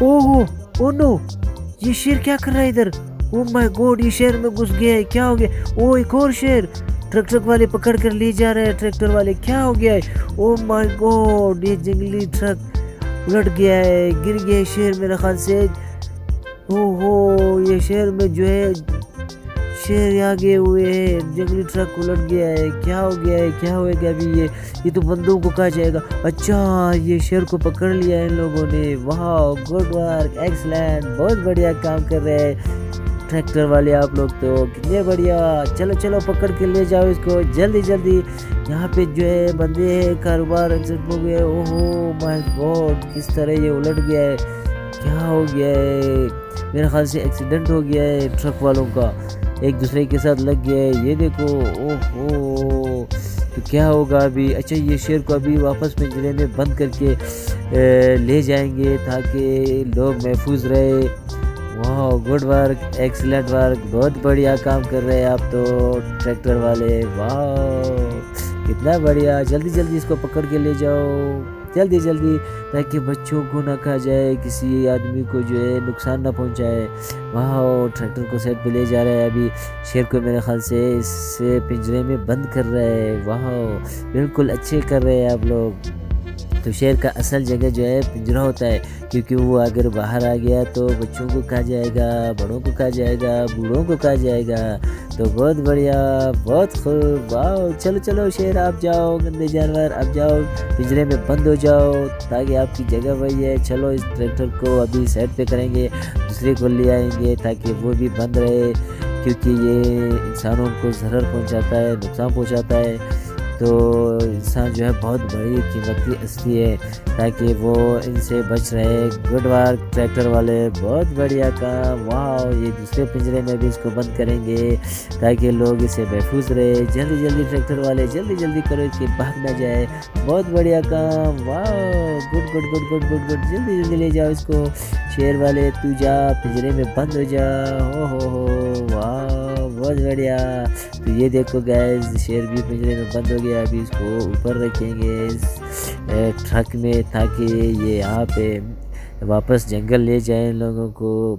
ओहो, oh no, ये शेर क्या कर रहा है इधर? ओ माय गॉड, ये शेर में घुस गया है, क्या हो गया? ओ एक और शेर, ट्रक वाले पकड़ कर ले जा रहे हैं, ट्रैक्टर वाले, क्या हो गया है? ओ माय गॉड, ये जंगली ट्रक उलट गया है, गिर गया है शेर मेरे ख्याल से। ओहो, ये शेर में जो है शेर आगे हुए हैं, जंगली ट्रक उलट गया है, क्या हो गया है, क्या होएगा अभी? ये तो बंदों को कहा जाएगा। अच्छा, ये शेर को पकड़ लिया है इन लोगों ने, वाह, गुड वर्क, एक्सलेंट, बहुत बढ़िया काम कर रहे हैं ट्रैक्टर वाले आप लोग, तो कितने बढ़िया। चलो चलो पकड़ के ले जाओ इसको जल्दी जल्दी। यहाँ पे जो है बंदे हैं, कारोबार एक्सीडेंट हो गया। ओहो माय गॉड, किस तरह ये उलट गया है, क्या हो गया है? मेरे ख्याल से एक्सीडेंट हो गया है, ट्रक वालों का एक दूसरे के साथ लग गया है, ये देखो। ओहो, तो क्या होगा अभी? अच्छा, ये शेर को अभी वापस पिंजरे में बंद करके ले जाएंगे ताकि लोग महफूज रहे। वाह, गुड वर्क, एक्सीलेंट वर्क, बहुत बढ़िया काम कर रहे हैं आप तो ट्रैक्टर वाले, वाह कितना बढ़िया। जल्दी जल्दी इसको पकड़ के ले जाओ जल्दी जल्दी, ताकि बच्चों को ना खा जाए, किसी आदमी को जो है नुकसान ना पहुंचाए। वाह, ट्रैक्टर को साइड पे ले जा रहा है, अभी शेर को मेरे ख्याल से इससे पिंजरे में बंद कर रहा है। वाह, बिल्कुल अच्छे कर रहे हैं आप लोग। तो शेर का असल जगह जो है पिंजरा होता है, क्योंकि वो अगर बाहर आ गया तो बच्चों को खा जाएगा, बड़ों को खा जाएगा, बूढ़ों को खा जाएगा। तो बहुत बढ़िया, बहुत खूब। वाह, चलो चलो शेर आप जाओ, गंदे जानवर आप जाओ, पिंजरे में बंद हो जाओ, ताकि आपकी जगह वही है। चलो इस ट्रैक्टर को अभी साइड पे करेंगे, दूसरे को ले आएंगे ताकि वो भी बंद रहे, क्योंकि ये इंसानों को ज़रर पहुंचाता है, नुकसान पहुंचाता है। तो इंसान जो है बहुत बड़ी कीमती हस्ती है, ताकि वो इनसे बच रहे। गुड वर्क ट्रैक्टर वाले, बहुत बढ़िया काम। वाह, ये दूसरे पिंजरे में भी इसको बंद करेंगे ताकि लोग इसे महफूज रहे। जल्दी जल्दी ट्रैक्टर वाले, जल्दी जल्दी करो कि भाग ना जाए। बहुत बढ़िया काम। वाह, good good good good good good, जल्दी जल्दी ले जाओ इसको। शेर वाले तू जा, पिंजरे में बंद हो जा। हो, वाह बहुत बढ़िया। तो ये देखो गाइस, शेर भी पिंजरे में बंद हो गया। अभी इसको ऊपर रखेंगे इस ट्रक में, ताकि ये यहाँ पे वापस जंगल ले जाए लोगों को।